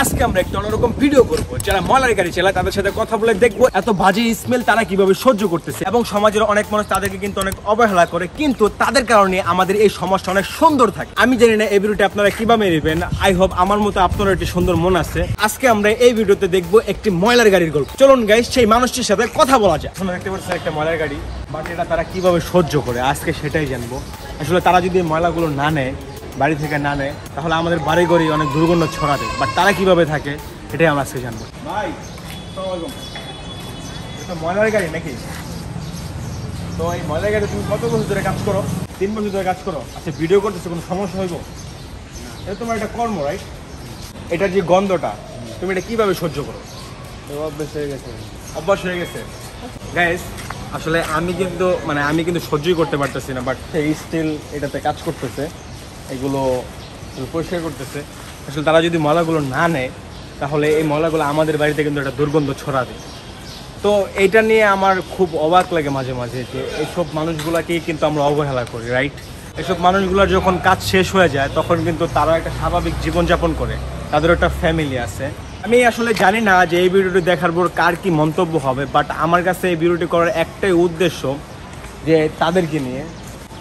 আজকে আমরা একটা অন্যরকম ভিডিও করব। যারা ময়লার গাড়ি চালায় তাদের সাথে কথা বলে দেখবো এত বাজে স্মেল তারা কিভাবে সহ্য করতেছে, এবং সমাজের অনেক মানুষ তাদেরকে কিন্তু অনেক অবহেলা করে, কিন্তু তাদের কারণে আমাদের এই সমাজটা অনেক সুন্দর থাকে। আমি জানি না এই ভিডিওটা আপনারা কিভাবে নেবেন, আই হোপ আমার মতো আপনার একটি সুন্দর মন আছে। আজকে আমরা এই ভিডিওতে দেখবো একটি ময়লার গাড়ির গল্প। চলুন গাইস সেই মানুষটির সাথে কথা বলা যায়। আপনারা দেখতে পাচ্ছেন একটা ময়লার গাড়ি, বাট এটা তারা কিভাবে সহ্য করে আজকে সেটাই জানবো। আসলে তারা যদি ময়লাগুলো না নেয়, বাড়ি থেকে না নেয়, তাহলে আমাদের বাড়ি ঘরে অনেক দুর্গন্ধ ছড়াবে, বাট তারা কিভাবে থাকে এটাই আমরা আজকে জানবো। ভাই এটা ময়লার গাড়ি নাকি? তো এই ময়লার গাড়ি তুমি কত বছর ধরে কাজ করো? 3 বছর ধরে কাজ করো। আচ্ছা, ভিডিও করতেছো, কোনো সমস্যা হইব? এটা তোমার একটা কর্ম, রাইট? এটার যে গন্ধটা তুমি এটা কিভাবে সহ্য করো? অভ্যাস হয়ে গেছে। অভ্যাস হয়ে গেছে। গাইস আসলে আমি কিন্তু সহ্যই করতে পারতেছি না, বাট এই স্টিল এটাতে কাজ করতেছে, এগুলো পরিষ্কার করতেছে। আসলে তারা যদি ময়লাগুলো না নেয় তাহলে এই ময়লাগুলো আমাদের বাড়িতে কিন্তু একটা দুর্গন্ধ ছড়াবে। তো এইটা নিয়ে আমার খুব অবাক লাগে মাঝে মাঝে যে এইসব মানুষগুলোকেই কিন্তু আমরা অবহেলা করি, রাইট? এসব মানুষগুলোর যখন কাজ শেষ হয়ে যায় তখন কিন্তু তারা একটা স্বাভাবিক জীবনযাপন করে, তাদের একটা ফ্যামিলি আছে। আমি আসলে জানি না যে এই ভিডিওটি দেখার পর কার কি মন্তব্য হবে, বাট আমার কাছে এই ভিডিওটি করার একটাই উদ্দেশ্য যে তাদেরকে নিয়ে,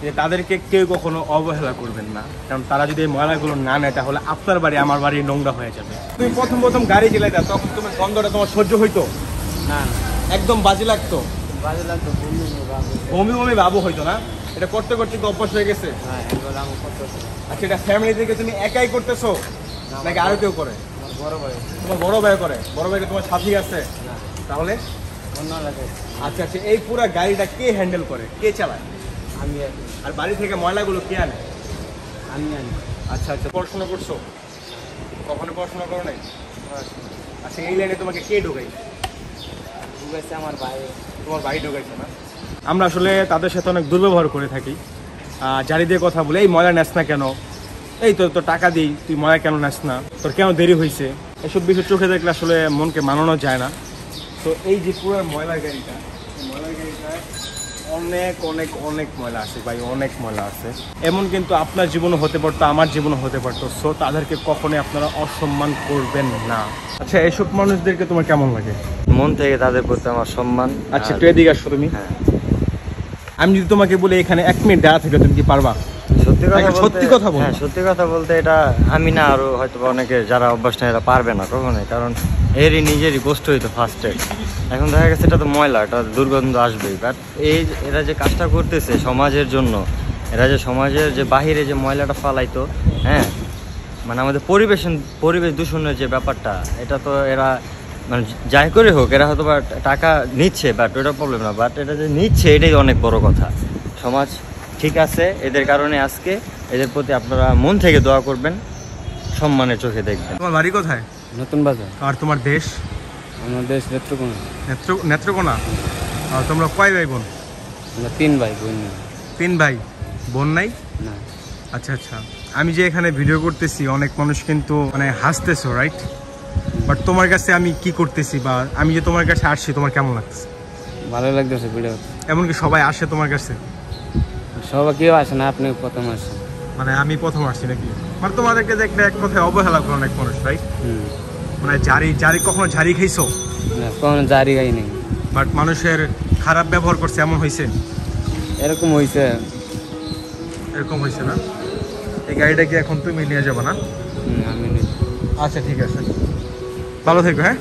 যে তাদেরকে কেউ কখনো অবহেলা করবেন না, কারণ তারা যদি এই ময়লাগুলো না নেয় তাহলে আপনার বাড়ি আমার বাড়ি নোংরা হয়ে যাবে। তুমি প্রথম গাড়ি চালাইতা তখন তুমি গন্ধটা তোমার সহ্য হইতো না? একদম বাজে লাগতো। বাজে লাগতো, বমি বমি ভাবও হইতো না? এটা করতে করতে তো অভ্যাস হয়ে গেছে। হ্যাঁ, এবার আমি করতেছি। আচ্ছা, এটা ফ্যামিলি থেকে তুমি একাই করতেছো নাকি আরো কেউ করে? বড় ভাই। তোমার বড় ভাই করে? বড় ভাইকে তোমার সাথী আছে? না। তাহলে অন্য লাগে। আচ্ছা আচ্ছা, এই পুরো গাড়িটা কে হ্যান্ডেল করে, কে চালায়? আমি আর বাড়ি থেকে ময়লাগুলো কে আনে? আমি আনি। আচ্ছা আচ্ছা, পড়াশোনা করছো? কখনো পড়াশোনা করো নাই? আচ্ছা, এই লাইনে তোমাকে কে ঢোকাইছে? ঢুকেছে আমার ভাই। তোমার ভাই ঢোকাইছে না? আমরা আসলে তাদের সাথে অনেক দুর্ব্যবহার করে থাকি। জারি দিয়ে কথা বলে, এই ময়লা নেস না কেন, এই তো টাকা দিই, তুই ময়লা কেন নেস না, তোর কেন দেরি হয়েছে, এসব বিষয় চোখে দেখলে আসলে মনকে মানানো যায় না। তো এই যে পুরো ময়লার গাড়িটা, ময়লার গাড়িটায় অনেক অনেক অনেক ময়লা আছে ভাই, অনেক ময়লা আছে। এমন কিন্তু আপনার জীবনও হতে পারতো, আমার জীবনও হতে পারতো। সো তাদেরকে কখনোই আপনারা অসম্মান করবেন না। আচ্ছা, এইসব মানুষদেরকে তোমার কেমন লাগে? মন থেকে তাদের প্রতি আমার সম্মান। আচ্ছা, একটু এদিকে আসো তুমি। হ্যাঁ, আমি যদি তোমাকে বলি এখানে 1 মিনিট দাঁড়া থেকে, তুমি কি পারবা? সত্যি কথা বলতে? হ্যাঁ, সত্যি কথা বলতে এটা আমি না, আরো হয়তো অনেকে যারা অভ্যাস নেই এরা পারবে না কখনোই, কারণ এরই নিজেরই কষ্ট হইতো ফার্স্টে। এখন দেখা গেছে এটা তো ময়লা, এটা দুর্গন্ধ আসবেই। বাট এরা যে কাজটা করতেছে সমাজের জন্য, এরা যে সমাজের যে বাহিরে যে ময়লাটা ফালাইতো, হ্যাঁ, মানে আমাদের পরিবেশ দূষণের যে ব্যাপারটা, এটা তো এরা মানে যাই করে হোক এরা হয়তো বা টাকা নিচ্ছে, বাট ওটা প্রবলেম না, বাট এটা যে নিচ্ছে এটাই অনেক বড় কথা। সমাজ ঠিক আছে এদের কারণে, আজকে এদের প্রতি আপনারা মন থেকে দোয়া করবেন, সম্মানের চোখে দেখবেন। তোমার বাড়ি কোথায়? নতুন বাজার। আর তোমার দেশ? আমার দেশ নেত্রকোনা। নেত্রকোনা। আর তোমরা কয় ভাই বোন? আমরা 3 ভাই বোন। 3 ভাই বোন নাই? না। আচ্ছা আচ্ছা, আমি যে এখানে ভিডিও করতেছি অনেক মানুষ কিন্তু মানে হাসতেছো, রাইট? বাট তোমার কাছে আমি কি করতেছি, বা আমি যে তোমার কাছে আসছি তোমার কেমন লাগছে? ভালো লাগতেছে ভিডিও। এমনকি সবাই আসে তোমার কাছে? সবাই কেউ আসে না, আপনি প্রথম আসেন। মানে আমি প্রথম আসছি নাকি? মানে তোমাদেরকে দেখলে এক কথায় অবহেলা করে অনেক মানুষ, রাইট? মানে জারি কখনো ঝাড়ি খাইছো? না, কখনো জারি গাই নেই। বাট মানুষের খারাপ ব্যবহার করছে, এমন হয়েছে? এরকম হয়েছে। এরকম হয়েছে না? এই গাড়িটা কি এখন তুমি নিয়ে যাবো না? আমি আচ্ছা ঠিক আছে, ভালো থেকো। হ্যাঁ।